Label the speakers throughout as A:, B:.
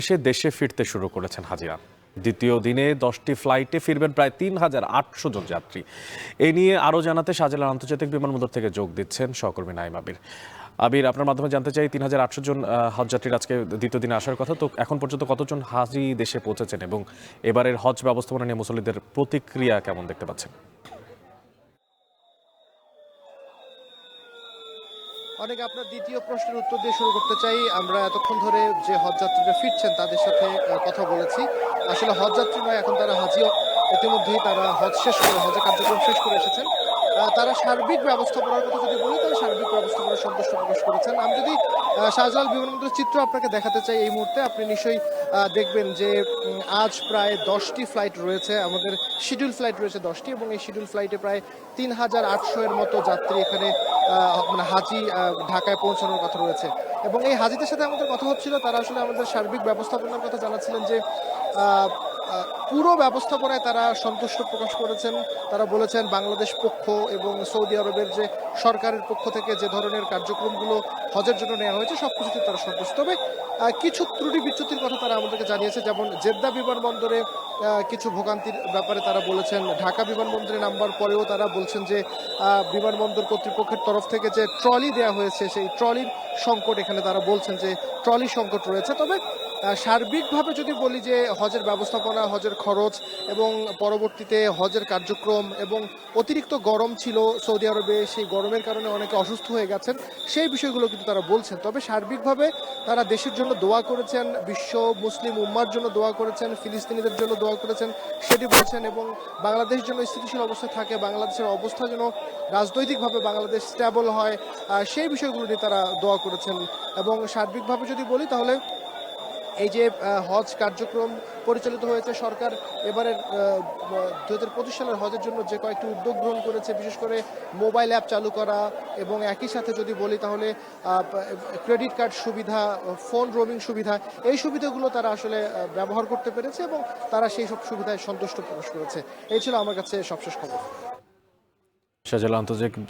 A: শেষে দেশে ফিরতে শুরু করেছেন হাজিরা। দ্বিতীয় দিনে 10টি ফ্লাইটে ফিরবেন প্রায় ৩,৮০০ জন যাত্রী। এ নিয়ে আরও জানাতে শাহজালাল আন্তর্জাতিক বিমানবন্দর থেকে যোগ দিচ্ছেন সহকর্মী নাইম আবির। আবির, আপনার মাধ্যমে জানতে চাই ৩,৮০০ জন হজযাত্রীর আজকে দ্বিতীয় দিনে আসার কথা, তো এখন পর্যন্ত কতজন হাজি দেশে পৌঁছেছেন এবং এবারের হজ ব্যবস্থাপনা নিয়ে মুসল্লিদের প্রতিক্রিয়া কেমন দেখতে পাচ্ছেন?
B: অনেক আপনার দ্বিতীয় প্রশ্নের উত্তর দিয়ে শুরু করতে চাই। আমরা এতক্ষণ ধরে যে হজযাত্রীরা ফিরছেন তাদের সাথে কথা বলেছি। আসলে হজযাত্রী নয়, এখন তারা হাজিও। ইতিমধ্যেই তারা হজ শেষ করে, হজের কার্যক্রম শেষ করে এসেছেন। তারা সার্বিক ব্যবস্থাপনার কথা যদি বলি, তাহলে সার্বিক ব্যবস্থাপনার সন্তুষ্ট প্রকাশ করেছেন। আমি যদি শাহজালাল বিমানবন্দরের চিত্র আপনাকে দেখাতে চাই এই মুহূর্তে, আপনি নিশ্চয়ই দেখবেন যে আজ প্রায় 10টি ফ্লাইট রয়েছে। আমাদের শিডিউল ফ্লাইট রয়েছে 10টি, এবং এই শিডিউল ফ্লাইটে প্রায় ৩,৮০০ এর মতো যাত্রী এখানে মানে হাজি ঢাকায় পৌঁছানোর কথা রয়েছে। এবং এই হাজিদের সাথে আমাদের কথা হচ্ছিল, তারা আসলে আমাদের সার্বিক ব্যবস্থাপনার কথা জানাচ্ছিলেন যে পুরো ব্যবস্থাপনায় তারা সন্তুষ্ট প্রকাশ করেছেন। তারা বলেছেন বাংলাদেশ পক্ষ এবং সৌদি আরবের যে সরকারের পক্ষ থেকে যে ধরনের কার্যক্রমগুলো হজের জন্য নেওয়া হয়েছে সবকিছুতে তারা সন্তুষ্ট। তবে কিছু ত্রুটি বিচ্যুতির কথা তারা আমাদেরকে জানিয়েছে, যেমন জেদ্দা বিমানবন্দরে কিছু ভোগান্তির ব্যাপারে তারা বলেছেন। ঢাকা বিমানবন্দরে নামবার পরেও তারা বলছেন যে বিমানবন্দর কর্তৃপক্ষের তরফ থেকে যে ট্রলি দেওয়া হয়েছে সেই ট্রলির সংকট, এখানে তারা বলছেন যে ট্রলি সংকট রয়েছে। তবে সার্বিকভাবে যদি বলি যে হজের ব্যবস্থাপনা, হজের খরচ এবং পরবর্তীতে হজের কার্যক্রম এবং অতিরিক্ত গরম ছিল সৌদি আরবে, সেই গরমের কারণে অনেকে অসুস্থ হয়ে গেছেন, সেই বিষয়গুলো কিন্তু তারা বলছেন। তবে সার্বিকভাবে তারা দেশের জন্য দোয়া করেছেন, বিশ্ব মুসলিম উম্মার জন্য দোয়া করেছেন, ফিলিস্তিনিদের জন্য দোয়া করেছেন সেটি বলছেন, এবং বাংলাদেশ যেন স্থিতিশীল অবস্থায় থাকে, বাংলাদেশের অবস্থা যেন রাজনৈতিকভাবে বাংলাদেশ স্ট্যাবল হয়, সেই বিষয়গুলো নিয়ে তারা দোয়া করেছেন। এবং সার্বিকভাবে যদি বলি তাহলে এই যে হজ কার্যক্রম পরিচালিত হয়েছে, সরকার এবারের 2025 সালের হজের জন্য যে কয়েকটি উদ্যোগ গ্রহণ করেছে, বিশেষ করে মোবাইল অ্যাপ চালু করা, এবং একই সাথে যদি বলি তাহলে ক্রেডিট কার্ড সুবিধা, ফোন রোমিং সুবিধা, এই সুবিধাগুলো তারা আসলে ব্যবহার করতে পেরেছে এবং তারা সেই সব সুবিধায় সন্তুষ্ট প্রকাশ করেছে। এই ছিল আমার কাছে সবশেষ খবর।
A: শাহজালাল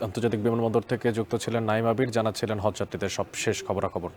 A: আন্তর্জাতিক বিমানবন্দর থেকে যুক্ত ছিলেন নাইম আবির, জানাচ্ছিলেন হজযাত্রীদের সব শেষ খবরাখবর।